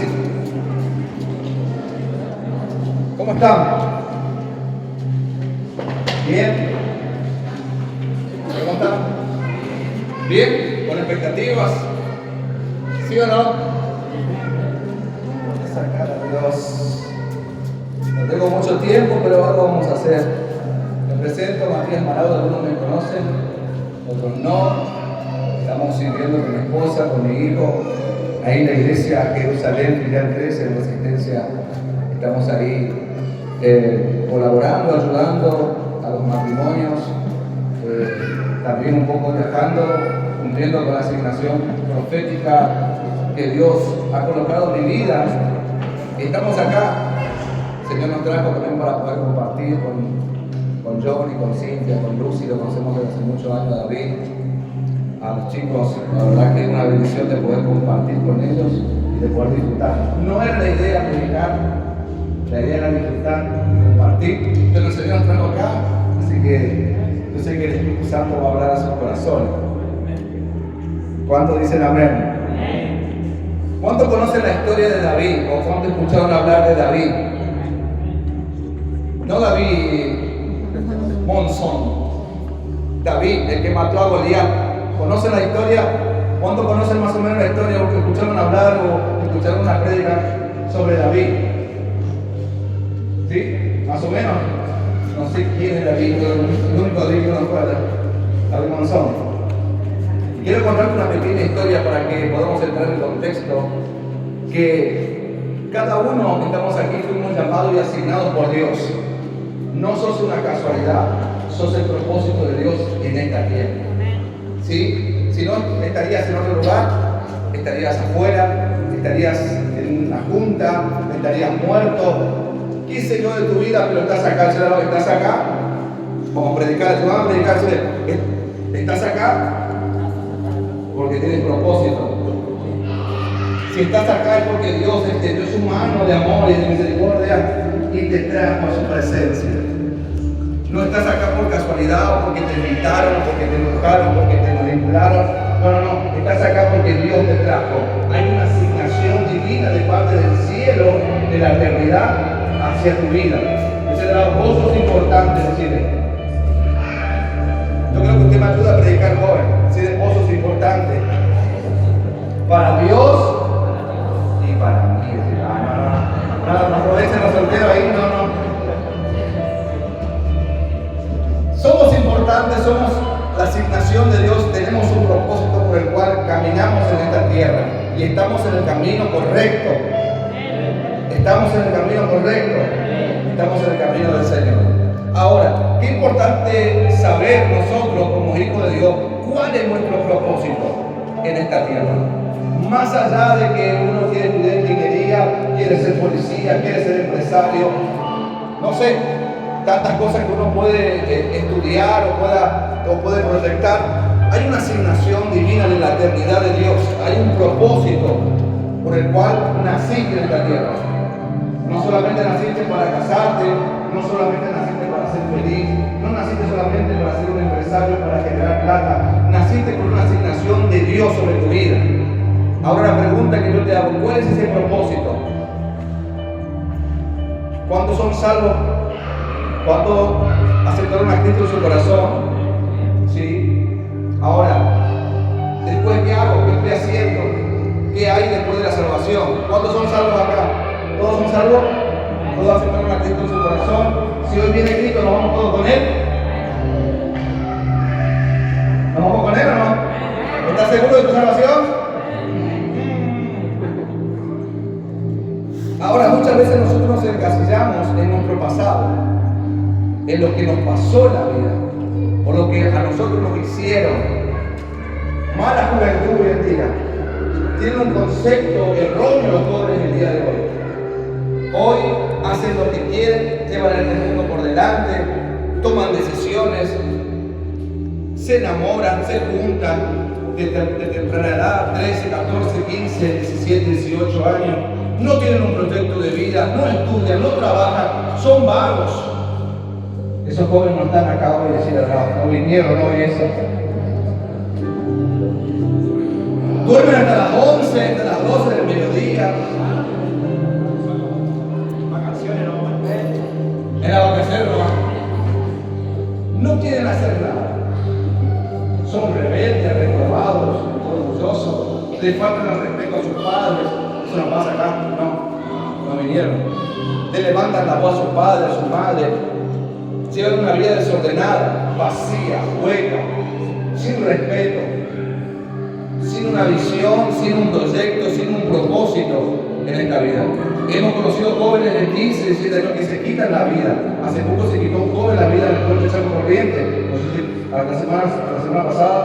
difícil. ¿Cómo están? ¿Bien? ¿Cómo están? ¿Bien? ¿Con expectativas? ¿Sí o no? Sacar a Dios. No tengo mucho tiempo, pero algo vamos a hacer. Me presento, Matías Marado, algunos me conocen, otros no. Estamos sirviendo con mi esposa, con mi hijo, ahí en la iglesia Jerusalén, Filial 13, en Resistencia. Estamos ahí colaborando, ayudando a los matrimonios, también un poco viajando, cumpliendo con la asignación profética que Dios ha colocado en mi vida. Estamos acá, el Señor nos trajo también para poder compartir con Johnny, con Cintia, con Lucy, lo conocemos desde hace muchos años, David, a los chicos. La verdad que es una bendición de poder compartir con ellos y de poder disfrutar. No era la idea predicar, la idea era disfrutar, compartir, pero el Señor nos trajo acá, así que yo sé que el Espíritu Santo va a hablar a sus corazones. ¿Cuántos dicen amén? ¿Cuántos conocen la historia de David o cuántos escucharon hablar de David? No David Monzón, David, el que mató a Goliat. ¿Conocen la historia? ¿Cuántos conocen más o menos la historia o que escucharon hablar o escucharon una prédica sobre David? ¿Sí? ¿Más o menos? No sé quién es David, el único David que no puede, David Monzón. Quiero contarte una pequeña historia para que podamos entrar en el contexto, que cada uno que estamos aquí fuimos llamados y asignados por Dios. No sos una casualidad, sos el propósito de Dios en esta tierra. ¿Sí? Si no, estarías en otro lugar, estarías afuera, estarías en una junta, estarías muerto. ¿Qué sé yo de tu vida? Pero estás acá, ¿será que estás acá? Vamos a predicar, vamos a predicar. ¿Estás acá? Porque tienes propósito. Si estás acá es porque Dios extendió su mano de amor y de misericordia y te trajo a su presencia. No estás acá por casualidad o porque te invitaron, o porque te enojaron, porque te manipularon. No. Estás acá porque Dios te trajo. Hay una asignación divina de parte del cielo, de la eternidad, hacia tu vida. Vos sos importante, decirle. Yo creo que usted me ayuda a predicar joven. Decirle, vos sos importante. Para Dios y para mí. No aprovechen los solteros ahí, no. Somos importantes, somos la asignación de Dios, tenemos un propósito por el cual caminamos en esta tierra y estamos en el camino correcto. Estamos en el camino correcto, estamos en el camino del Señor. Ahora, qué importante saber nosotros como hijos de Dios cuál es nuestro propósito en esta tierra. Más allá de que uno quiere estudiar ingeniería, quiere ser policía, quiere ser empresario, no sé, tantas cosas que uno puede estudiar o puede proyectar. Hay una asignación divina de la eternidad de Dios. Hay un propósito por el cual naciste en esta tierra. No solamente naciste para casarte, no solamente naciste para ser feliz, no naciste solamente para ser un empresario, para generar plata. Naciste con una asignación de Dios sobre tu vida. Ahora la pregunta que yo te hago, ¿cuál es ese propósito? ¿Cuántos son salvos? ¿Cuántos aceptaron a Cristo en su corazón? ¿Sí? Ahora, ¿después qué hago? ¿Qué estoy haciendo? ¿Qué hay después de la salvación? ¿Cuántos son salvos acá? ¿Todos son salvos? ¿Todos aceptaron a Cristo en su corazón? Si hoy viene Cristo, ¿nos vamos todos con Él? ¿Nos vamos con Él o no? ¿Estás seguro de tu salvación? Ahora, muchas veces nosotros nos encasillamos en nuestro pasado, en lo que nos pasó en la vida, o lo que a nosotros nos hicieron. Mala juventud hoy en día. Tienen un concepto erróneo los jóvenes el día de hoy. Hoy hacen lo que quieren, llevan el mundo por delante, toman decisiones, se enamoran, se juntan de temprana edad, 13, 14, 15, 17, 18 años. No tienen un proyecto de vida, no estudian, no trabajan, son vagos. Esos jóvenes no están acá hoy, decir, no vinieron hoy eso. Duermen hasta las 11, hasta las 12 del mediodía, le faltan el respeto a sus padres. Eso no pasa acá, no vinieron. Le levantan la voz a sus padres, a su madre. Llevan una vida desordenada, vacía, hueca, sin respeto, sin una visión, sin un proyecto, sin un propósito en esta vida. Hemos conocido jóvenes de 15, 17 años que se quitan la vida. Hace poco se quitó un joven la vida en el puente de Chaco Corriente. No sé si la semana pasada,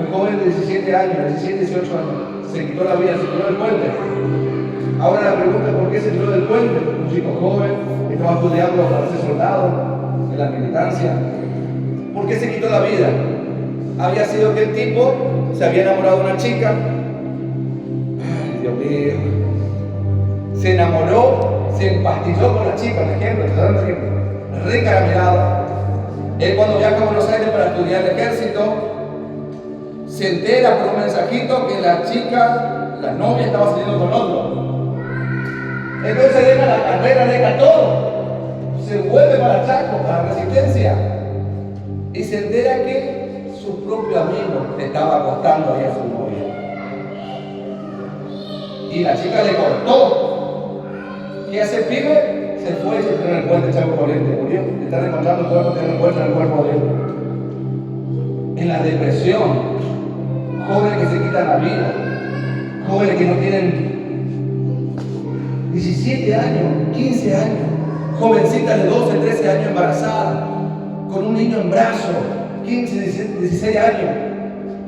un joven de 17 años, 17, 18 años, se quitó la vida, se tiró del puente. Ahora la pregunta es ¿por qué se tiró del puente? Un chico joven que estaba estudiando para ser soldado en la militancia. ¿Por qué se quitó la vida? Había sido que el tipo se había enamorado de una chica. Ay, Dios mío. Se enamoró, se empastilló con la chica, por ejemplo, recaramelado. Él cuando viaja a Buenos Aires para estudiar el ejército, se entera por un mensajito que la chica, la novia, estaba saliendo con otro. Entonces deja la carrera, deja todo. Se vuelve para Chaco, para la Resistencia. Y se entera que su propio amigo le estaba acostando ahí a su novia. Y la chica le cortó. ¿Qué hace el pibe? Se fue y se tiró en el puente Chaco Corriente, murió. Están encontrando el cuerpo, tienen encuentran el cuerpo de él. En la depresión, jóvenes que se quitan la vida, jóvenes que no tienen 17 años, 15 años, jovencitas de 12, 13 años embarazadas, con un niño en brazos, 15, 16 años,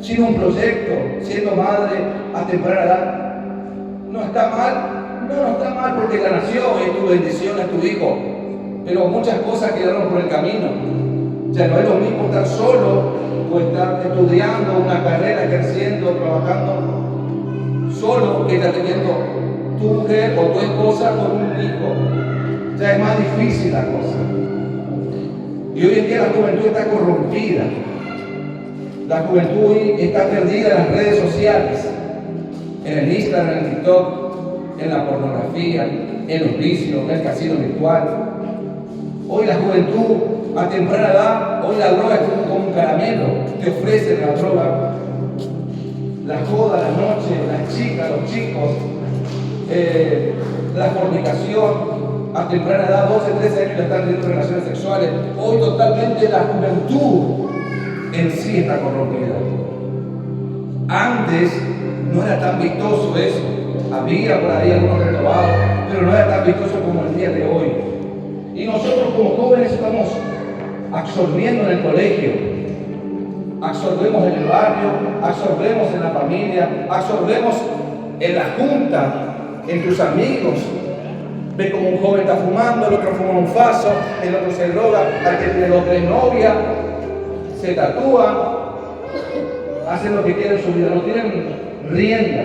sin un proyecto, siendo madre a temprana edad. ¿No está mal? No está mal porque la nació, es tu bendición, es tu hijo. Pero muchas cosas quedaron por el camino. Ya no es lo mismo estar solo o estar estudiando una carrera, ejerciendo, trabajando solo que estar teniendo tu mujer o tu esposa con un hijo. Ya es más difícil la cosa. Y hoy en día la juventud está corrompida. La juventud hoy está perdida en las redes sociales, en el Instagram, en el TikTok, en la pornografía, en los vicios, en el casino virtual. Hoy la juventud a temprana edad, hoy la droga es como un caramelo, te ofrecen la droga, la joda, la noche, las chicas, los chicos, la fornicación. A temprana edad, 12, 13 años ya están teniendo relaciones sexuales. Hoy totalmente la juventud en sí está corrompida. Antes no era tan vistoso eso. Había por ahí algunos renovados, pero no era tan vistoso como el día de hoy. Y nosotros como jóvenes estamos absorbiendo en el colegio, absorbemos en el barrio, absorbemos en la familia, absorbemos en la junta, en tus amigos. Ves como un joven está fumando, el otro fuma un faso, el otro se droga, al que tiene dos, tres novias, se tatúan, hacen lo que quieren en su vida, no tienen rienda.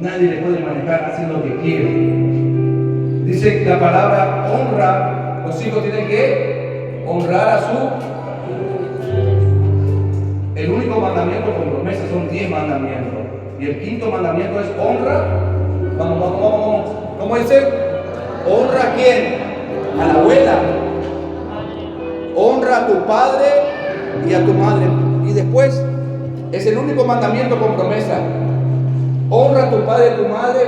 Nadie les puede manejar, hacen lo que quieren. Dice la palabra honra, los hijos tienen que honrar a su... El único mandamiento con promesa son 10 mandamientos. Y el quinto mandamiento es honra. Vamos. ¿Cómo dice? Honra a quién? A la abuela. Honra a tu padre y a tu madre. Y después es el único mandamiento con promesa. Honra a tu padre y a tu madre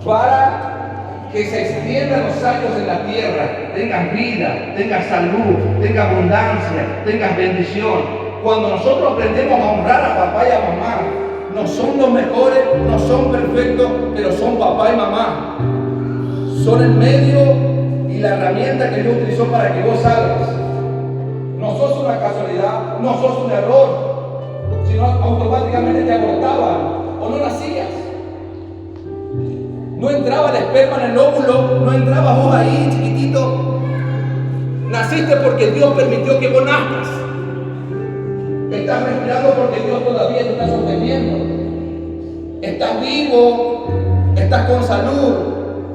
para que se extiendan los años en la tierra, tengas vida, tengas salud, tengas abundancia, tengas bendición. Cuando nosotros aprendemos a honrar a papá y a mamá, no son los mejores, no son perfectos, pero son papá y mamá. Son el medio y la herramienta que Dios utilizó para que vos salgas. No sos una casualidad, no sos un error, sino automáticamente te abortaban o no nacías. No entraba el esperma en el óvulo, no entrabas vos ahí chiquitito. Naciste porque Dios permitió que vos nazcas. Estás respirando porque Dios todavía te está sosteniendo. Estás vivo, estás con salud,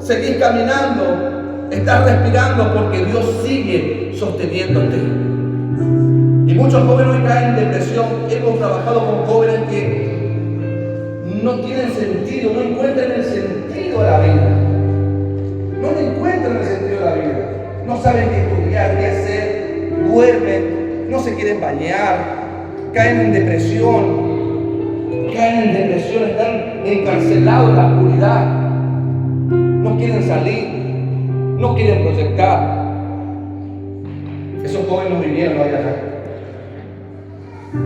seguís caminando, estás respirando porque Dios sigue sosteniéndote. Y muchos jóvenes hoy caen en depresión. Hemos trabajado con jóvenes que no tienen sentido, no encuentran el sentido de la vida. No le encuentran el sentido de la vida. No saben qué estudiar, qué hacer, duermen, no se quieren bañar, caen en depresión, están encarcelados en la oscuridad, no quieren salir, no quieren proyectar. Esos jóvenes no vinieron hoy acá.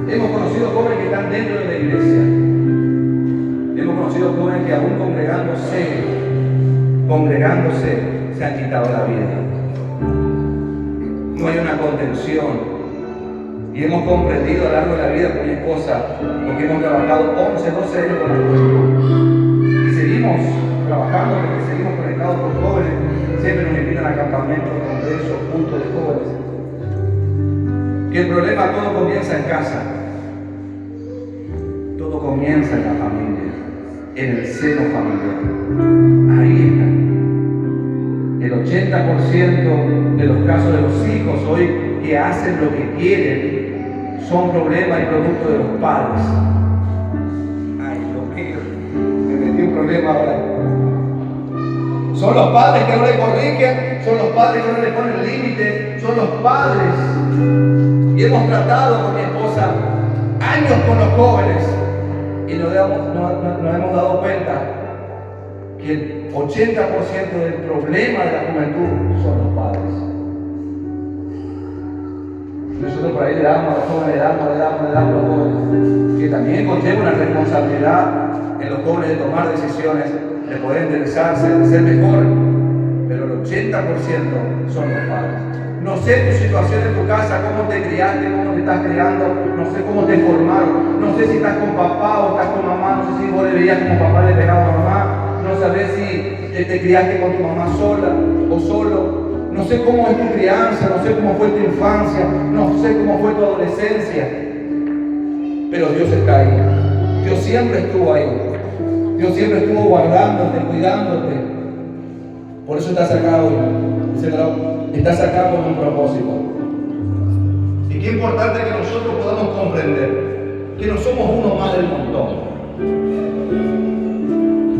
Hemos conocido jóvenes que están dentro de la iglesia. Hemos conocido jóvenes que aún congregándose, se han quitado la vida. No hay una contención. Y hemos comprendido a lo largo de la vida con mi esposa, porque hemos trabajado 11, 12 años con la juventud. Y seguimos trabajando, porque seguimos conectados con jóvenes. Siempre nos invitan a campamentos, congresos, puntos de jóvenes. Que el problema todo comienza en casa. Todo comienza en la familia, en el seno familiar. Ahí está. El 80% de los casos de los hijos hoy que hacen lo que quieren son problemas y producto de los padres. Ay, Dios mío, me metí un problema ahora. Son los padres que no le corrigen, son los padres que no le ponen límite, son los padres. Y hemos tratado con mi esposa años con los jóvenes y nos hemos dado cuenta que el 80% del problema de la juventud son los padres. Nosotros por ahí le damos a los jóvenes, le damos a los jóvenes, que también conlleva una responsabilidad en los jóvenes de tomar decisiones, de poder interesarse, de ser mejor, pero el 80% son los padres. No sé tu situación en tu casa, cómo te criaste, cómo te estás criando, no sé cómo te formaron, no sé si estás con papá o estás con mamá, no sé si vos le veías como papá le pegaba a mamá, no sabés si te criaste con tu mamá sola o solo. No sé cómo es tu crianza, no sé cómo fue tu infancia, no sé cómo fue tu adolescencia. Pero Dios está ahí. Dios siempre estuvo ahí. Dios siempre estuvo guardándote, cuidándote. Por eso estás acá hoy. Estás acá con un propósito. Y qué importante que nosotros podamos comprender que no somos uno más del montón.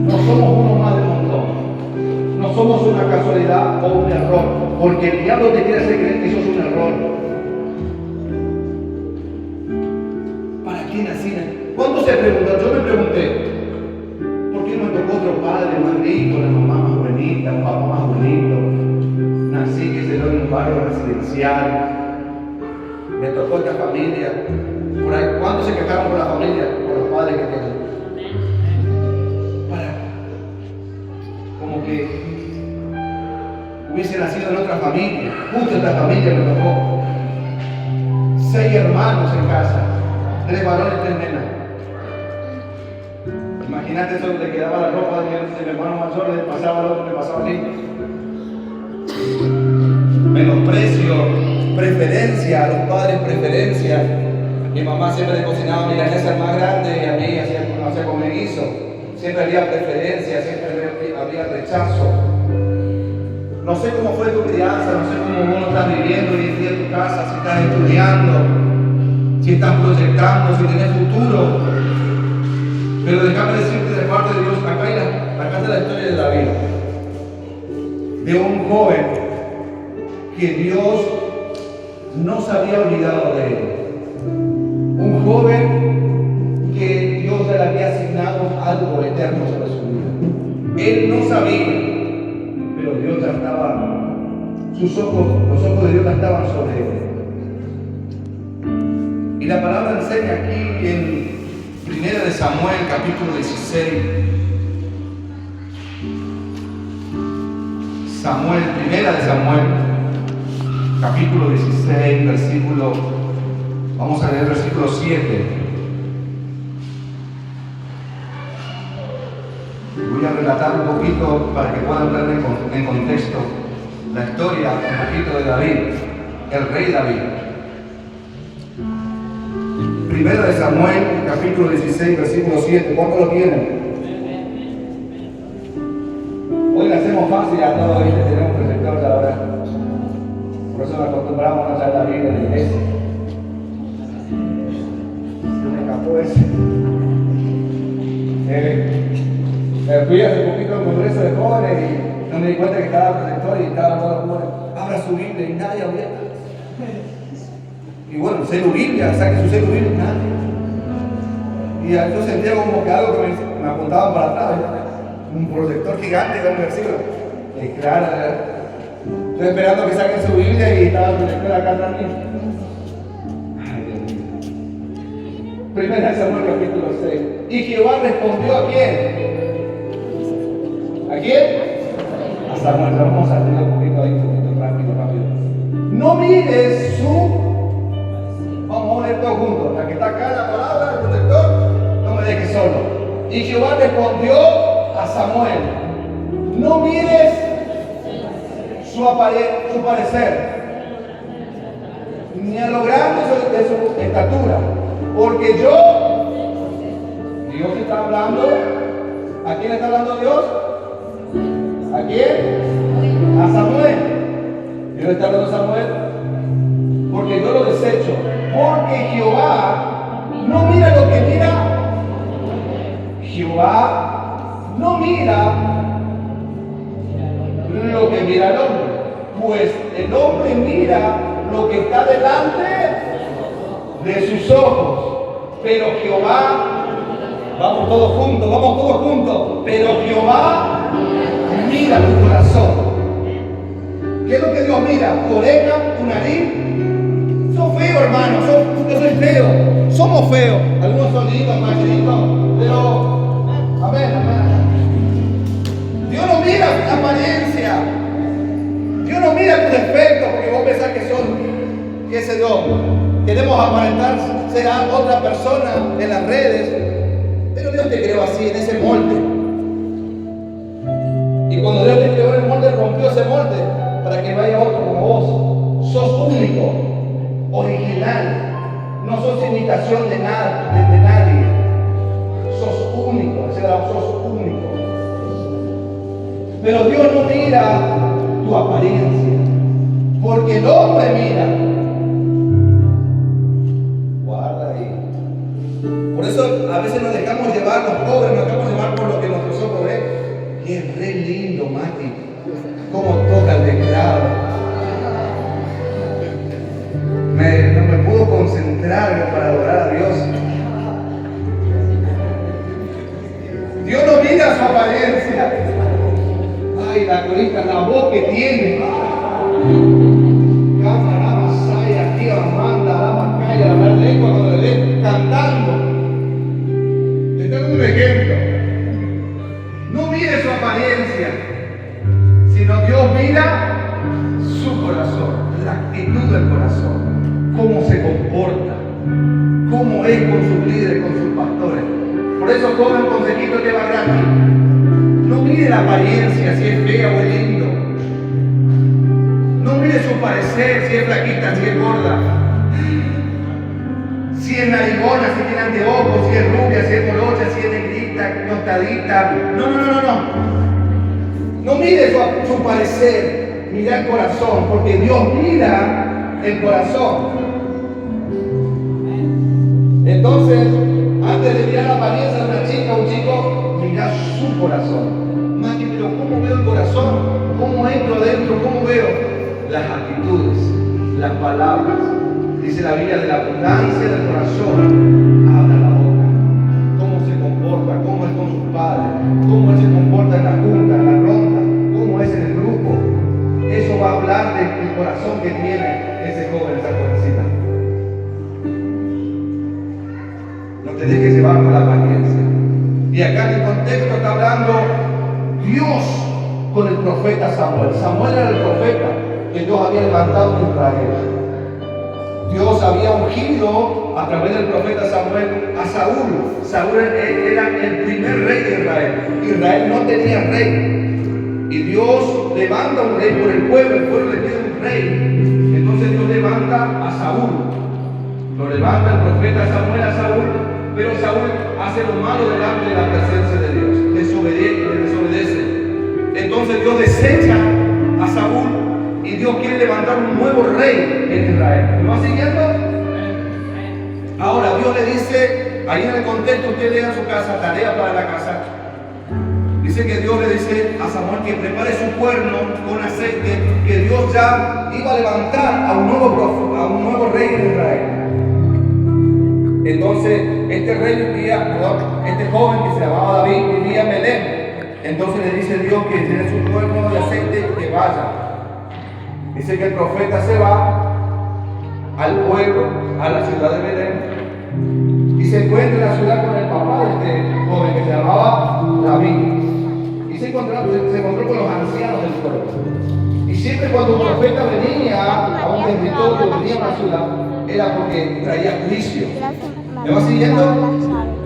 No somos uno más del montón. No somos una casualidad o un error, porque el diablo te quiere hacer creer que eso es un error. ¿Para qué nací? ¿Cuándo se preguntó? Yo me pregunté, ¿por qué no me tocó otro padre más rico, la mamá más bonita, un papá más bonito? Nací, que se dio en un barrio residencial, me tocó esta familia. Por ahí, ¿cuántos se quejaron por la familia, por los padres que tienen? Como que hubiese nacido en otra familia, justo esta familia me tocó. 6 hermanos en casa, 3 varones, 3 nenas. Imagínate eso, le quedaba la ropa de mi hermano mayor, le pasaba al otro, le pasaba al hijo. Menosprecio, preferencia, a los padres preferencia. Mi mamá siempre le cocinaba milanesas más grandes y a mí hacía como guiso. Siempre había preferencia, siempre había rechazo. No sé cómo fue tu crianza, no sé cómo vos lo estás viviendo hoy en día en tu casa, si estás estudiando, si estás proyectando, si tienes futuro. Pero déjame decirte de parte de Dios, acá está la historia de David. De un joven que Dios no se había olvidado de él. Un joven que Dios le había asignado algo eterno sobre su vida. Él no sabía, pero Dios ya estaba, los ojos de Dios ya estaban sobre él. Y la palabra enseña aquí en 1 de Samuel, capítulo 16. Primera de Samuel, capítulo 16, vamos a leer versículo 7. Voy a relatar un poquito para que puedan ver en contexto la historia, un poquito de David, el rey David. Primera de Samuel, capítulo 16, versículo 7. ¿Cuántos lo tienen? Hoy le hacemos fácil a todos, tenemos un preceptor, la verdad. Por eso nos acostumbramos a traer la Biblia en la iglesia. Se me escapó ese. Fui hace poquito al congreso de jóvenes y no me di cuenta que estaba el preceptor y estaban todos los jóvenes. Abra su Biblia y nadie abría. Y bueno, celu Biblia, saque su celu Biblia, nadie. Y yo sentía como que algo que me apuntaban para atrás, un proyector gigante de un versículo. Y claro, estoy esperando que saquen su Biblia y estaba el proyector acá atrás mío. Ay, Dios mío. Primera de Samuel capítulo 6. Y Jehová respondió ¿a quién? ¿A quién? A Samuel. Vamos a leer un poquito ahí, un poquito rápido. No mires su... Vamos a leer todos juntos. La que está acá, la palabra, el protector, no me dejes solo. Y Jehová respondió a Samuel: no mires su parecer, ni a lo grande de su estatura, porque yo, Dios está hablando. ¿A quién está hablando Dios? ¿A quién? A Samuel. Dios está hablando a Samuel. Porque yo lo desecho. Porque Jehová no mira lo que mira. Jehová no mira lo que mira el hombre. Pues el hombre mira lo que está delante de sus ojos. Pero Jehová, vamos todos juntos. Pero Jehová mira tu corazón. ¿Qué es lo que Dios mira? Tu oreja, tu nariz. Sos feo, hermano. Yo soy feo. Somos feos. Algunos son lindos, más lindos. Pero, amén. Dios no mira tu apariencia. Dios no mira tus defectos porque vos pensás que son, qué sé yo, queremos aparentar ser otra persona en las redes. Pero Dios te creó así, en ese molde. Y cuando Dios te creó en el molde, rompió ese molde para que vaya otro como vos. Sos único, original. No sos imitación de nadie. Sos único, sos único. Pero Dios no mira tu apariencia, porque el hombre mira. Guarda ahí. Por eso a veces nos dejamos llevar, los pobres nos dejamos llevar por lo que nuestros ojos ven. Y es re lindo, Mati, cómo toca el teclado. No me puedo concentrar para adorar a Dios. Dios no mira su apariencia. Ay, la corista, la voz que tiene. Cámara, masaya, tía, manda, la macaya, la lengua cuando le ven cantando. Le estoy dando un ejemplo. No mire su apariencia, sino Dios mira su corazón, la actitud del corazón, cómo se comporta, cómo es con sus líderes, con sus pastores. Por eso toma un consejito que va gratis. No mire la apariencia, si es fea o es lindo. No mire su parecer, si es flaquita, si es gorda. Si es narigona, si tiene anteojos, si es rubia, si es morocha, si es negrita, tostadita. No. No mire su parecer, mira el corazón, porque Dios mira el corazón. Entonces, antes de mirar la apariencia de una chica o un chico, mira su corazón. Mati, pero ¿cómo veo el corazón? ¿Cómo entro dentro? ¿Cómo veo? Las actitudes, las palabras. Dice la Biblia, de la abundancia del corazón habla la boca. Cómo se comporta, cómo es con sus padres, cómo él se comporta en la junta, en la ronda, cómo es en el grupo. Eso va a hablar del corazón que tiene ese joven, esa jovencita. No te dejes llevar por la apariencia. Y acá en el contexto está hablando Dios con el profeta Samuel. Samuel era el profeta que Dios había levantado en Israel. Dios había ungido a través del profeta Samuel a Saúl. Saúl era el primer rey de Israel. Israel no tenía rey. Y Dios levanta un rey por el pueblo le pide un rey. Entonces Dios levanta a Saúl. Lo levanta el profeta Samuel a Saúl, pero Saúl hace lo malo delante de la presencia de Dios. Desobedece. Entonces Dios desecha a Saúl y Dios quiere levantar un nuevo rey en Israel. ¿Me va siguiendo? Ahora Dios le dice, ahí en el contexto, usted lea en su casa, tarea para la casa. Dice Dice que Dios le dice a Samuel que prepare su cuerno con aceite, que Dios ya iba a levantar a un nuevo rey en Israel. Entonces, este joven que se llamaba David, vivía en Belén. Entonces le dice Dios que tiene su cuerno de aceite y que vaya. Dice que el profeta se va al pueblo, a la ciudad de Belén, y se encuentra en la ciudad con el papá de este joven que se llamaba David. Y se encontró con los ancianos del pueblo. Y siempre cuando un profeta venía a un territorio, venía a una ciudad, era porque traía juicio. ¿Me va siguiendo?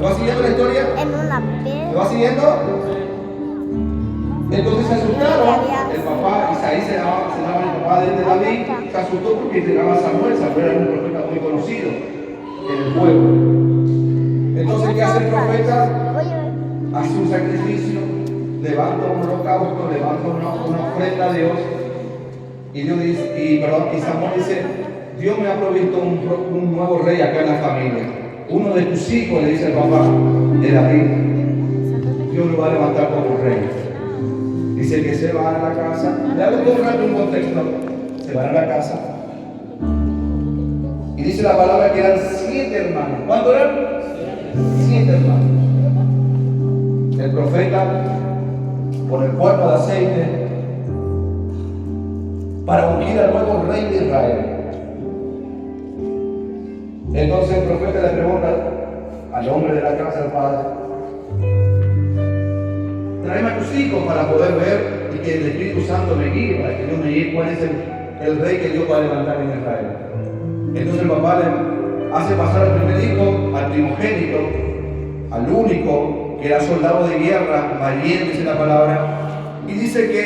¿Me va siguiendo la historia? ¿Me va siguiendo? Entonces se asustaron. El papá, Isaí se llamaba el papá de David, se asustó porque se llamaba Samuel. Samuel era un profeta muy conocido en el pueblo. Entonces, ¿qué hace el profeta? Hace un sacrificio, levanta un holocausto, levanta una ofrenda a Dios. Y Samuel dice: Dios me ha provisto un nuevo rey acá en la familia. Uno de tus hijos, le dice el papá de David, Dios lo va a levantar como rey. Dice que se van a la casa. Le hago un contexto. Se van a la casa. Y dice la palabra que eran 7 hermanos. ¿Cuántos eran? 7 hermanos. El profeta, con el cuerno de aceite, para ungir al nuevo rey de Israel. Entonces el profeta le pregunta al hombre de la casa del padre: tráeme a tus hijos para poder ver y que el Espíritu Santo me guíe, para que Dios me guíe cuál es el rey que Dios va a levantar en Israel. Entonces el papá le hace pasar al primer hijo, al primogénito, al único, que era soldado de guerra, valiente, dice la palabra, y dice que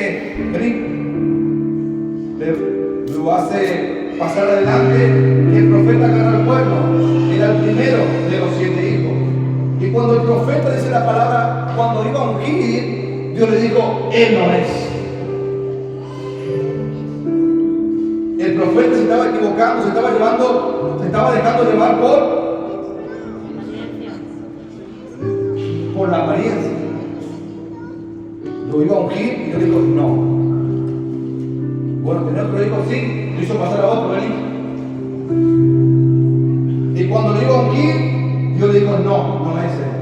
lo hace pasar adelante, y el profeta agarra el cuerno. Era el primero de los 7 hijos. Y cuando el profeta, dice la palabra, cuando iba a ungir, Dios le dijo: él no es. El profeta se estaba equivocando, se estaba dejando llevar por la apariencia. Lo iba a ungir y Dios dijo: no. Bueno, tenía otro hijo, sí, lo hizo pasar a otro, vení. Y cuando lo iba a ungir, Dios le dijo: no es él.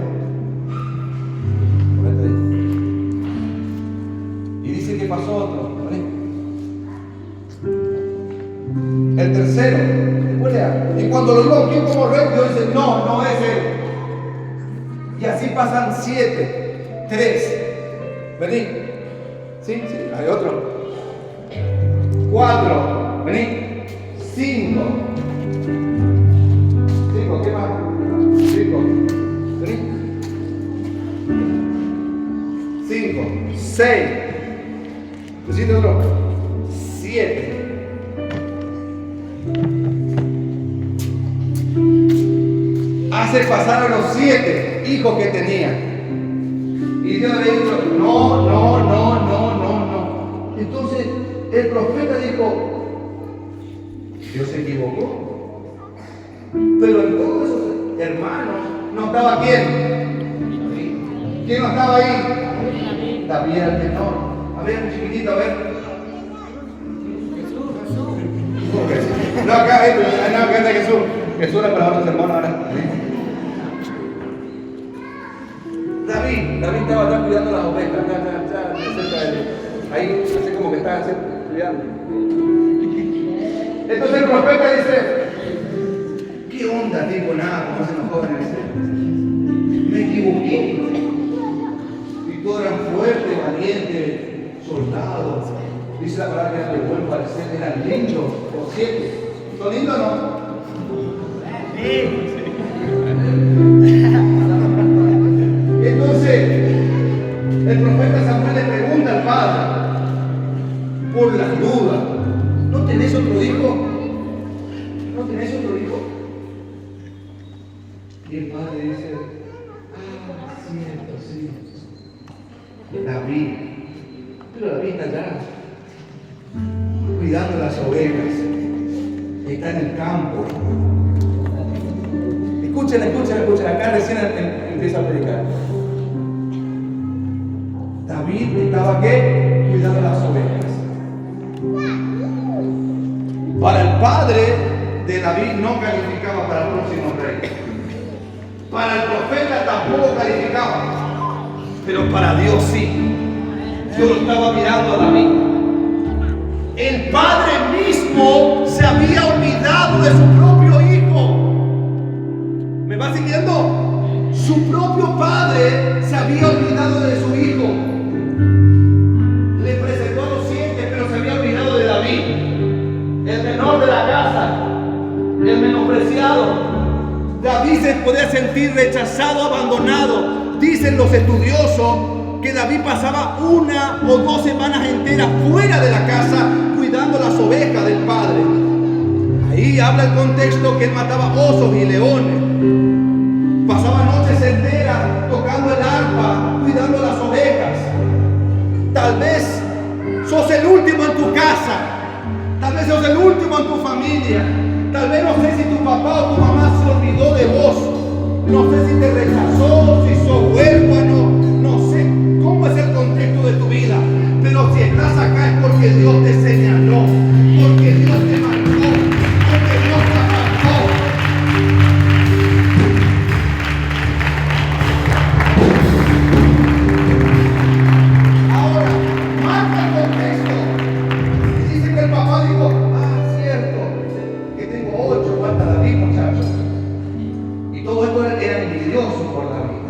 Y dice que pasó otro, ¿vale? El tercero, y cuando lo iba a ungir como rey, Dios dice: no es él. Y así pasan 7, 3, vení, sí, hay otro, 4, vení, 5, ¿qué más? 5, vení, 5, 6, pusiste otro, 7. Hace pasar a los 7 hijos que tenía. Y Dios le dijo: no. Entonces el profeta dijo: Dios se equivocó. Pero en todos esos hermanos no estaba ¿quién? ¿Quién no estaba ahí? David era el menor. A ver, chiquitito, a ver. Jesús. No, acá está Jesús. Jesús era para otros hermanos ahora. David estaba acá cuidando las ovejas, acá, cerca de él. Ahí, así como que estaba cuidando. Entonces el profeta dice: ¿qué onda, tipo? Nada, como hacen los jóvenes. Me equivoqué. Y todos eran fuertes, valientes, soldados. Dice la palabra que eran de buen parecer, eran lindos, por cierto. ¿Son lindos o no? Entonces, el profeta Samuel le pregunta al padre, por las dudas: ¿no tenés otro hijo? ¿No tenés otro hijo? Y el padre dice: cierto, sí. David. Pero David está allá, cuidando las ovejas. Está en el campo. Escuchen. Acá recién empieza a predicar. David estaba ¿qué? Cuidando las ovejas. Para el padre de David no calificaba para el próximo rey. Para el profeta tampoco calificaba. Pero para Dios sí. Dios lo estaba mirando a David. El padre mismo se había olvidado de su propio hijo. ¿Me va siguiendo? Su propio padre se había olvidado de su hijo. Le presentó a los 7, pero se había olvidado de David, el menor de la casa, el menospreciado. David se podía sentir rechazado, abandonado. Dicen los estudiosos que David pasaba 1 o 2 semanas enteras fuera de la casa cuidando las ovejas del padre. Ahí habla el contexto que él mataba osos y leones. Pasaba noches enteras tocando el arpa, cuidando las ovejas. Tal vez sos el último en tu casa. Tal vez sos el último en tu familia. Tal vez no sé si tu papá o tu mamá se olvidó de vos. No sé si te rechazó, si sos huérfano. No sé cómo es el contexto de tu vida. Pero si estás acá es porque Dios te señaló. Porque Dios te marcó. Porque Dios te apartó. Ahora, marca el contexto. Y dice que el papá dijo, cierto, que tengo 8, falta David, muchachos. Y todo esto era envidioso por David.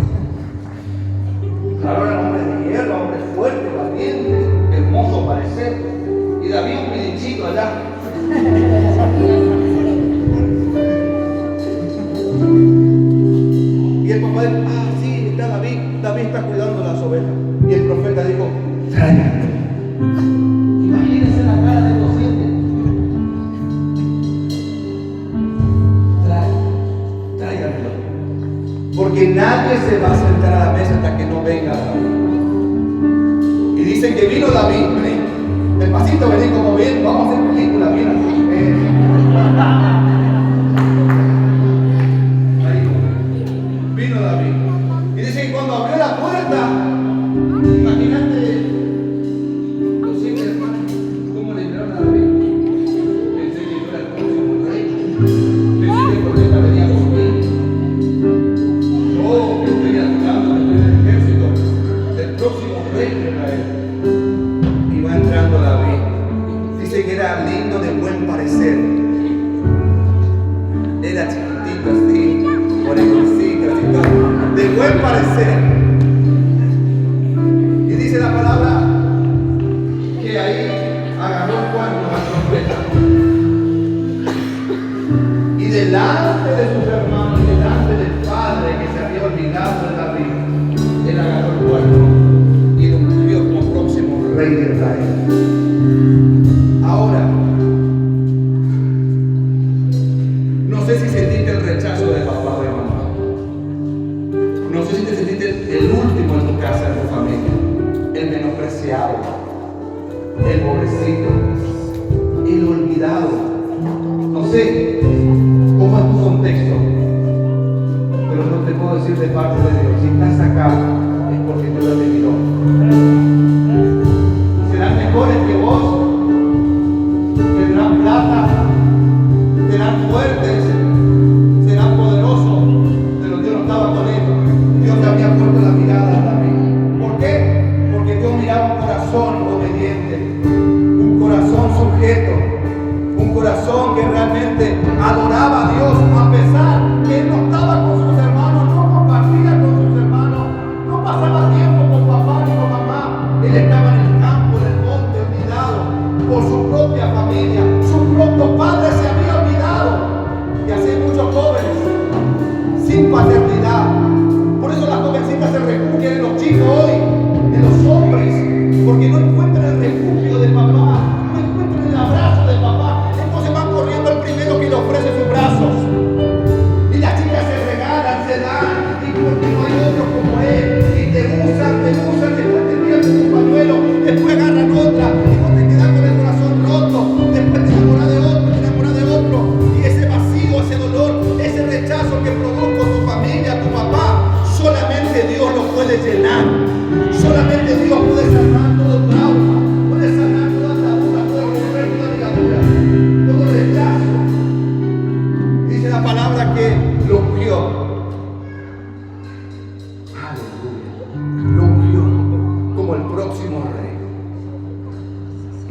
Claro, era hombre de hierro, hombre fuerte, valiente, hermoso parecer. Y David un pilichito allá. Y el papá dijo, sí, está David. David está cuidando las ovejas. Y el profeta dijo, tráiganlo. Imagínense la cara de los 7. Tráiganlo. Porque nadie se va a sentar a la mesa hasta que no venga David. Y dicen que vino David, vení. Despacito, vení como bien, vamos a hacer película, mira. Ahí vino David. Y dice que cuando abrió la puerta, imagínate los 7 hermanos, cómo le entraron a David. Pensé que yo era el próximo rey. Pensé que el profeta venía por mí. Yo que estoy ayudando, que estoy en el ejército del próximo rey de Israel. Y va entrando David. Dice que era lindo de buen parecer. Era chiquitito así, morenosito, así todo, de buen parecer. Y dice la palabra que ahí agarró el cuerno al profeta. Y delante de sus hermanos, delante del padre que se había olvidado de David, él agarró el cuerno y lo ungió como próximo rey de Israel. Ahora, no sé si sentiste el rechazo de papá o de mamá. No sé si te sentiste el último en tu casa, en tu familia, el menospreciado, el pobrecito, el olvidado. No sé cómo es tu contexto, pero no te puedo decir de parte de Dios. Si estás acá es porque Dios te miró. Serán mejores que vos, tendrán plata, serán fuertes, serán poderosos, pero Dios no estaba con ellos. Dios te había puesto la mirada a David. ¿Por qué? Porque Dios miraba un corazón obediente, un corazón sujeto, un corazón que realmente adoraba a Dios a pesar que él no estaba con sus hermanos, no compartía con sus hermanos, no pasaba tiempo con papá ni con mamá. Él estaba en el campo, en el monte, olvidado por su propia familia. Su propio padre se había olvidado. Y así hay muchos jóvenes sin paternidad. Por eso las jovencitas se refugian en los chicos hoy, en los hombres, porque no encuentran el refugio de papá, no encuentran el abrazo de papá. Entonces van corriendo al primero que le ofrece sus brazos.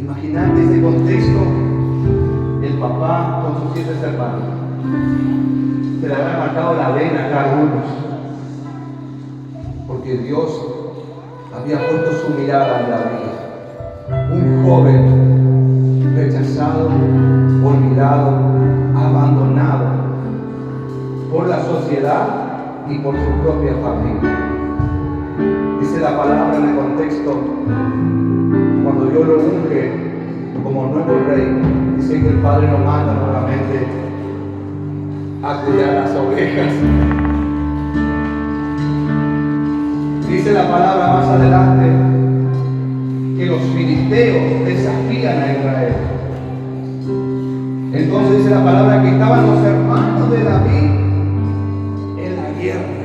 Imagínate ese contexto, el papá con sus 7 hermanos. Se le habrá marcado la vena a cada uno, porque Dios había puesto su mirada en David, un joven rechazado, olvidado, abandonado por la sociedad y por su propia familia. Dice la palabra en el contexto, cuando Dios lo unge como nuevo rey, dice que el Padre lo manda nuevamente a cuidar las ovejas. Dice la palabra más adelante que los filisteos desafían a Israel. Entonces dice la palabra que estaban los hermanos de David en la guerra.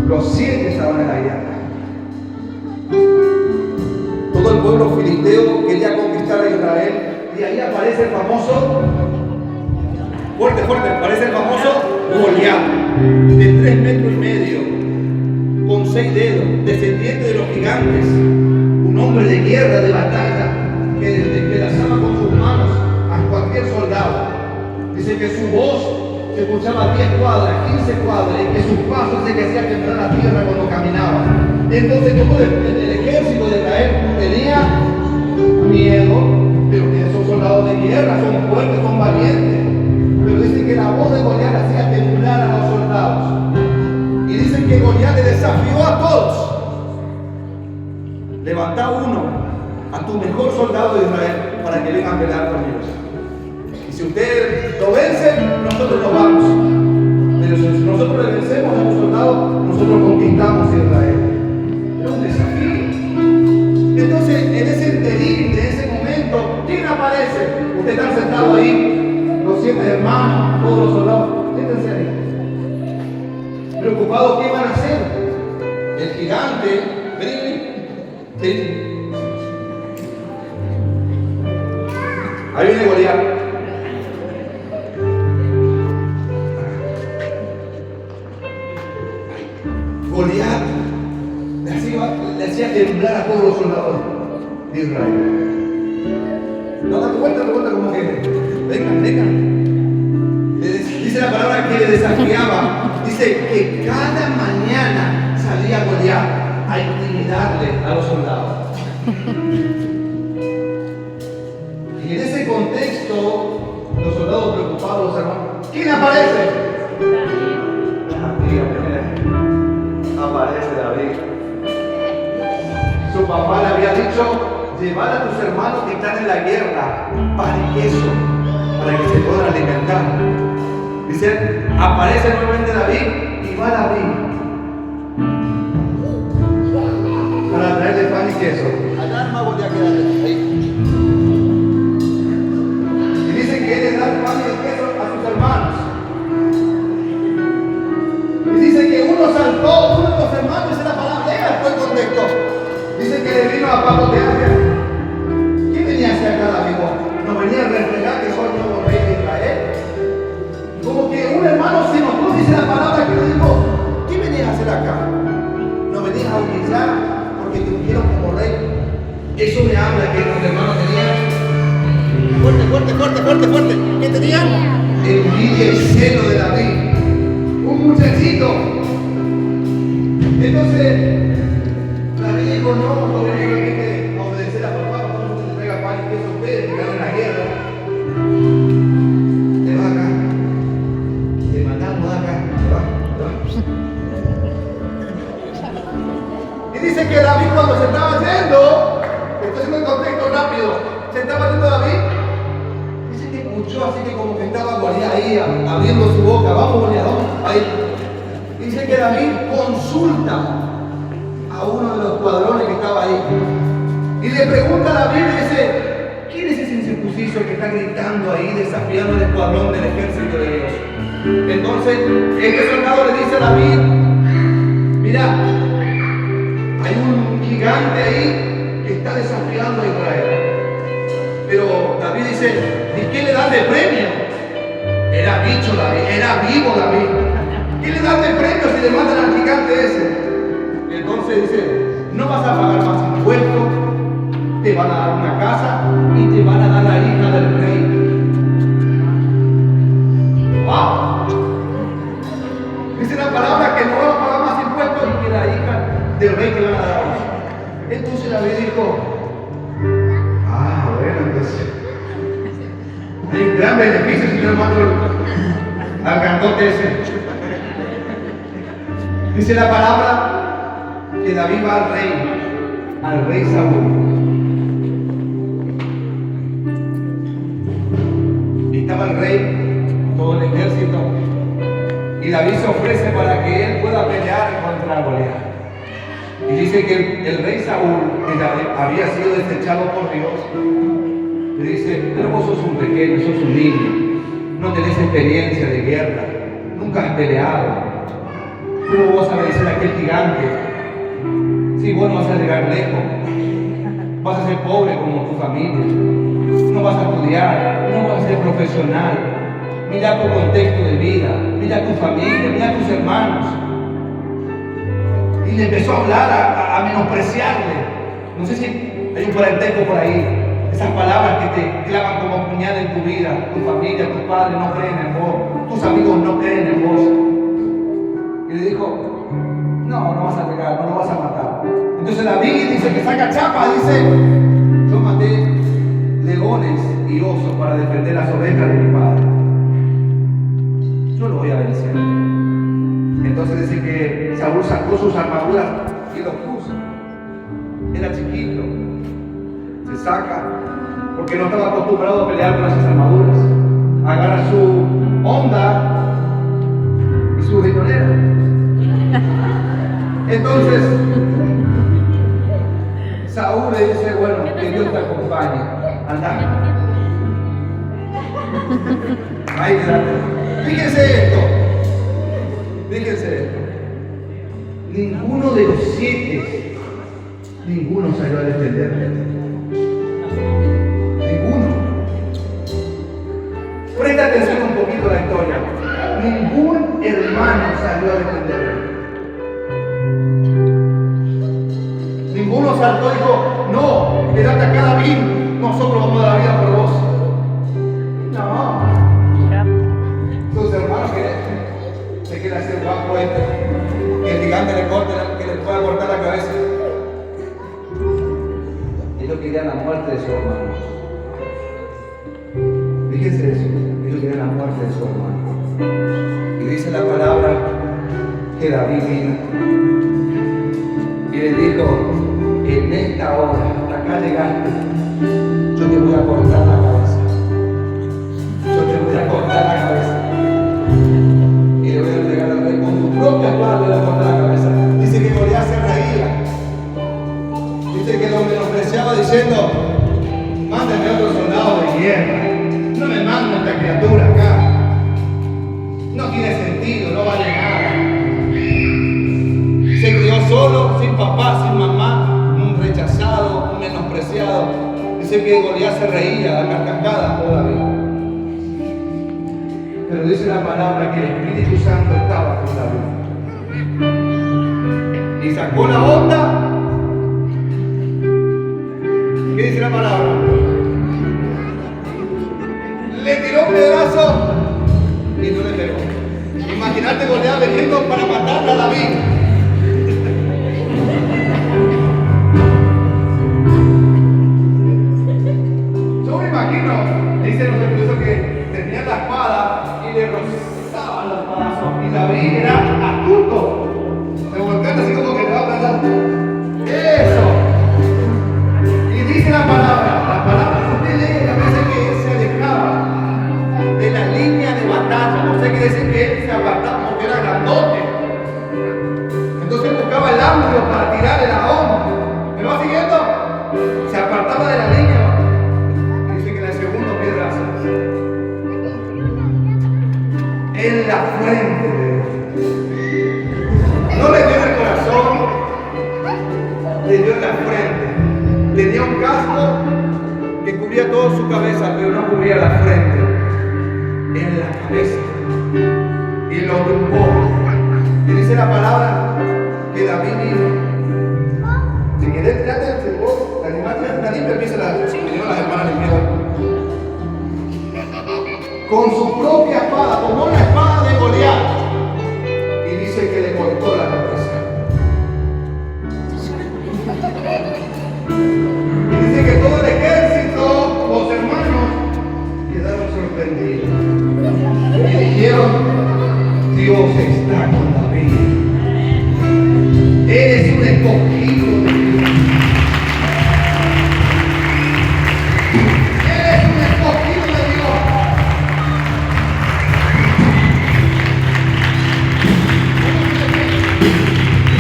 Los 7 estaban en la guerra. Todo el pueblo filisteo quería conquistar a Israel y ahí aparece el famoso, fuerte, aparece el famoso Goliat, de 3 metros y medio, con 6 dedos, descendiente de los gigantes, un hombre de guerra, de batalla, que despedazaba con sus manos a cualquier soldado. Dice que su voz se escuchaba a 10 cuadras, 15 cuadras, y que sus pasos se hacía temblar la tierra cuando caminaba. Entonces todo el ejército de Israel tenía miedo, pero que son soldados de guerra, son fuertes, son valientes. Pero dice que la voz de Goliat hacía temblar a los soldados. Y dicen que Goliat le desafió a todos. Levantá uno, a tu mejor soldado de Israel, para que vengan a pelear con ellos. Y si ustedes lo vencen, nosotros nos vamos. Pero si nosotros le vencemos a un soldado, nosotros conquistamos Israel. Es un desafío. Entonces, en ese interín, en ese momento, ¿quién aparece? Ustedes están sentados ahí, los 7 hermanos, todos los soldados. Siéntense ahí. Preocupados, ¿qué van a hacer? El gigante, vení. Ahí viene Goliat. Goliat le hacía temblar a todos los soldados de Israel. No, date vuelta como que vengan. Dice la palabra que le desafiaba. Dice que cada mañana salía Goliat a intimidarle a los soldados. Y en ese contexto, los soldados preocupados, los hermanos, ¿quién aparece? Aparece David. Su papá le había dicho: llevar a tus hermanos que están en la guerra pan y queso para que se puedan alimentar. Dice, aparece nuevamente David y va David para traerle pan y queso. Allá no voy a quedar ahí. Y dice que él le da el pan y el queso a sus hermanos. Y dice que uno saltó, uno de los hermanos, dice la palabra, lea el contexto. Dice que le vino a papotear. ¿Quién venía hacia acá, David? ¿No venía a reflejar que soy el nuevo rey de Israel? Como que un hermano se enojó, dice la palabra, que le dijo: ¿qué venías a hacer acá? ¿No venías a humillar porque te ungieron como rey? Eso me habla que los hermanos tenían fuerte. ¿Qué tenían? Envidia y celo de David. Un muchachito. Entonces David dijo: no solamente obedecer a papá, no se le traiga pan y queso a ustedes que ganan la guerra. Te va acá. Te mandamos acá. Y dice que David, cuando se estaba yendo, estoy haciendo el contexto rápido, se estaba yendo David, dice que escuchó así que como que estaba Goliat ahí abriendo su boca. Vamos, Goliat, vamos. Ahí. Dice que David consulta a uno de los cuadrones que estaba ahí y le pregunta a David, le dice: ¿quién es ese incircunciso que está gritando ahí, desafiando al escuadrón del ejército de Dios? Entonces este soldado le dice a David: mira, hay un gigante ahí que está desafiando a Israel. Pero David dice: ¿y qué le dan de premio? Era bicho David, era vivo David. ¿Qué le dan de premio si le matan al gigante ese? Entonces dice: no vas a pagar más impuestos, te la hija del rey que le van a dar. Entonces David dijo, bueno, entonces hay un gran beneficio si yo mando al grandote ese. Dice la palabra que David va al rey Saúl. Y estaba el rey, todo el ejército, y David se ofrece para que él pueda pelear contra Goliat. Y dice que el rey Saúl, que había sido desechado por Dios, le dice, pero vos sos un pequeño, sos un niño, no tenés experiencia de guerra, nunca has peleado. ¿Cómo vos vas a vencer a aquel gigante? Si vos no vas a llegar lejos, vas a ser pobre como tu familia, no vas a estudiar, no vas a ser profesional. Mira tu contexto de vida, mira tu familia, mira tus hermanos. Y le empezó a hablar, a menospreciarle. No sé si hay un parentesco por ahí. Esas palabras que te clavan como puñal en tu vida. Tu familia, tus padres no creen en vos. Tus amigos no creen en vos. Y le dijo, no vas a pegar, no lo vas a matar. Entonces David dice que saca chapa, dice, yo maté leones y osos para defender las ovejas de mi padre. Yo lo voy a vencer. Entonces dice que Saúl sacó sus armaduras y los puso. Era chiquito. Se saca, porque no estaba acostumbrado a pelear con esas armaduras. Agarra su honda y su riñonera. Entonces, Saúl le dice, bueno, que Dios te acompañe. Anda. Ahí quédate. Fíjense esto. Ninguno de los 7, ninguno salió a defenderle. Ninguno. Presta atención un poquito a la historia. Ningún hermano salió a defenderle. Ninguno saltó y dijo, no, quédate acá David, nosotros vamos a dar la vida por vos. No. Sus hermanos que se quiere hacer guapo que el gigante le corte, que le pueda cortar la cabeza. Ellos querían la muerte de su hermano. Fíjense eso, ellos querían la muerte de su hermano. Y dice la palabra que David vino y le dijo, en esta hora, hasta acá llegaste, yo te voy a cortar la cabeza. Yo te voy a cortar la cabeza. Y le voy a entregar al rey con tu propia espada, le voy a cortar la cabeza. Dice que Goliat se reía. Dice que lo menospreciaba diciendo, mándame otro soldado de guerra. No me manden esta criatura acá. No tiene sentido, no vale nada. Se crió solo, sin papá, sin mamá, un rechazado, un menospreciado. Dice que Goliat se reía a carcajadas toda la vida. Pero dice la palabra que el Espíritu Santo estaba con David. Y sacó la onda. ¿Qué dice la palabra? Le tiró un pedazo y no le pegó. Imagínate Goliat veniendo para matar a David. Yo me imagino, dice los estudiosos que tenía la espada y le rozaban los pedazos. Y David era astuto. Se voltean así como que le va a pensar. ¡Eso! Y dice la palabra, usted lee a veces que él se alejaba de la línea de batalla. No sé qué decir que él se apartaba porque era grandote. Entonces buscaba el ángulo para tirarle la onda. ¿Me va siguiendo? Se apartaba de la línea. Dice que en el segundo piedrazo, en la frente de él. No le dio en el corazón, le dio en la frente. Tenía un casco que cubría toda su cabeza, pero no cubría la frente. En la cabeza. Y lo tumbó. Y dice la palabra que David vino. Si querés tirarte el fútbol, la animal nadie me empieza las hermanas limpiando. Con su propia espada, tomó la espada de Goliat y dice que le cortó la cabeza. escogido de Dios. Eres un escogido de Dios.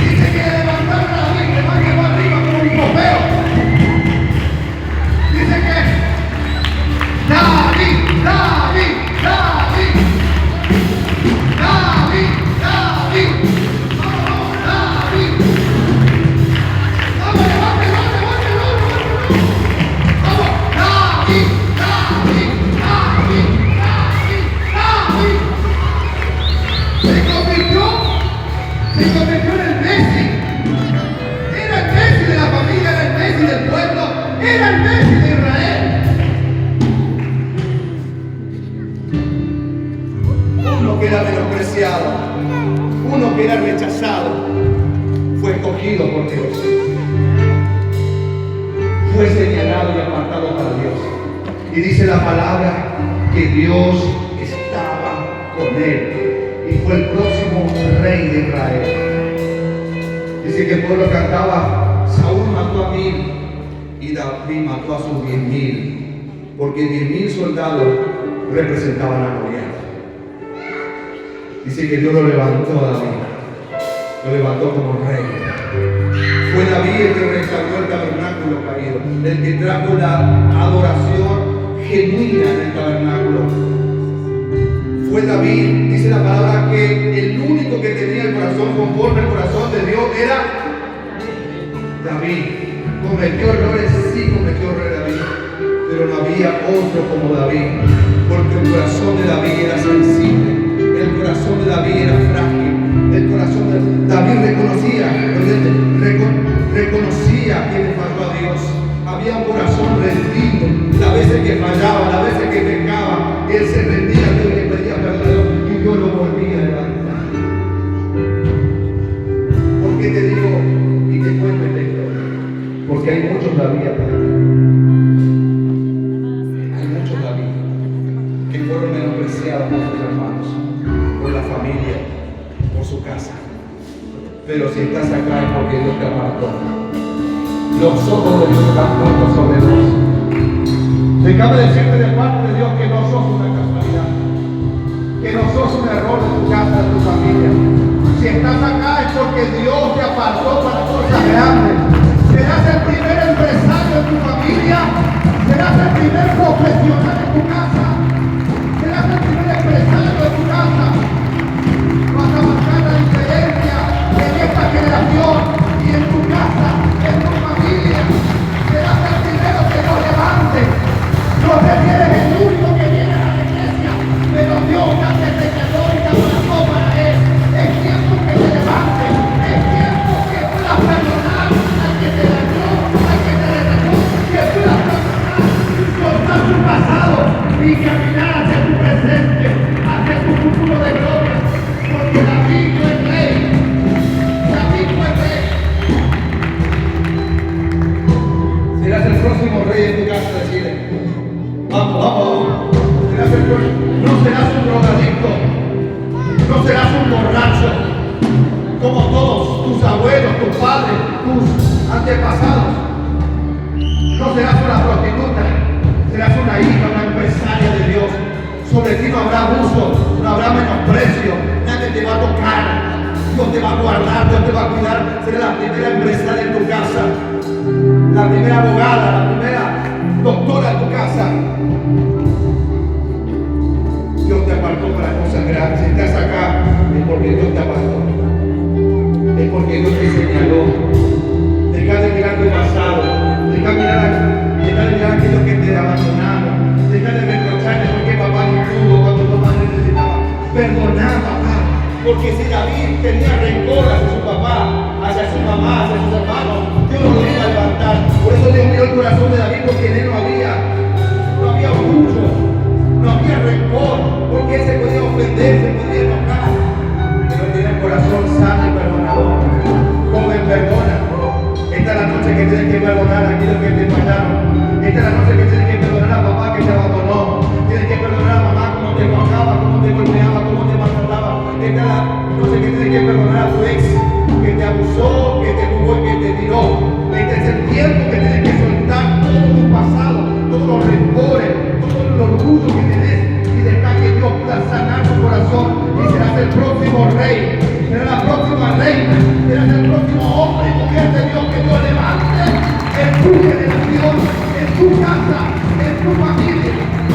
Dice que levantaron a David, que más llegó arriba como un trofeo. Dice que David, David, David, David, David, vamos, David. Vamos, levante, levante, levante, levante. Vamos, David, David, David, David, David. Se convirtió en el Messi. Era el Messi de la familia, era el Messi del pueblo, era el Messi de Israel. Uno que era menospreciado, uno que era rechazado, fue escogido por Dios. Fue señalado y apartado para Dios. Y dice la palabra que Dios estaba con él. Y fue el próximo rey de Israel. Dice que el pueblo cantaba: Saúl mató a 1000 y David mató a sus 10.000, porque 10.000 soldados representaban a Goliat. Dice que Dios lo levantó a David, lo levantó como rey. Fue David el que restauró el tabernáculo caído, el que trajo la adoración genuina en el tabernáculo. Fue David, dice la palabra, que el único que tenía el corazón conforme al corazón de Dios era David. Cometió errores, sí cometió errores David, pero no había otro como David, porque el corazón de David era sensible. El corazón de David era frágil. El corazón de David reconocía que le falló a Dios. Había un corazón rendido. Las veces que fallaba, las veces que pecaba, él se rendía a Dios y le pedía perdón y Dios lo volvía a levantar. ¿Por qué te digo y te cuento esta historia? Porque hay muchos David acá. Hay muchos David que fueron menospreciados por sus hermanos, por la familia, por su casa. Pero si estás acá es porque Dios te apartó. Los ojos de Dios están puestos sobre vos. Déjame decirte de parte de Dios que no sos una casualidad, que no sos un error de tu casa, de tu familia. Si estás acá es porque Dios te apartó para cosas grandes. Serás el primer empresario de tu familia, serás el primer profesional de tu casa, serás el primer empresario de tu casa. Vas a marcar la diferencia en esta generación y en tu casa, en tu familia. Serás el primero que nos levante. No te eres el único que viene a la iglesia, pero Dios antes de que y te abrazó para él. Es tiempo que te levantes, es tiempo que puedas perdonar al que te dañó, al que te retrató, que puedas perdonar, soltar tu pasado y caminar hacia tu presente, hacia tu futuro de gloria. Porque David fue rey. David fue rey. Serás el próximo rey en tu casa, decide. Vamos, vamos. Serás el próximo. No serás un drogadicto. No serás un borracho. Como todos tus abuelos, tus padres, tus antepasados. No serás una prostituta. Serás una hija, una empresaria de Dios. Sobre ti no habrá abuso, no habrá menosprecio, nadie te va a tocar, Dios te va a guardar, Dios te va a cuidar. Serás la primera empresaria en tu casa, la primera abogada, la primera doctora en tu casa. Dios te apartó para cosas grandes. Si estás acá es porque Dios te apartó, es porque Dios te señaló. Deja de mirar tu pasado, deja de mirar aquellos que te abandonaron. Deja de reprocharle porque papá no pudo cuando tu madre necesitaba. Perdonar, papá. Porque si David tenía rencor hacia su papá, hacia su mamá, hacia sus hermanos, Dios no lo iba a levantar. Por eso Dios miró el corazón de David, porque en él no había orgullo, no había rencor, porque él se podía ofender, se podía enojar. Pero tiene el corazón sano y perdonador. Joven, perdona. Esta es la noche que tienes que perdonar a aquellos que te fallaron. Esta es la noche que tienes que perdonar a papá que te abandonó. Tienes que perdonar a mamá cómo te tocaba, cómo te golpeaba, cómo te maltrataba. Esta es la noche que tienes que perdonar a tu ex que te abusó, que te jugó, que te Dios. Este es el tiempo que tienes que soltar todo tu pasado, todos los rencores, todo el orgullo que tienes y dejar que Dios pueda sanar tu corazón y serás el próximo rey, serás la próxima reina, serás el próximo hombre y mujer de Dios que Dios levante en tu generación, en tu casa, en tu familia.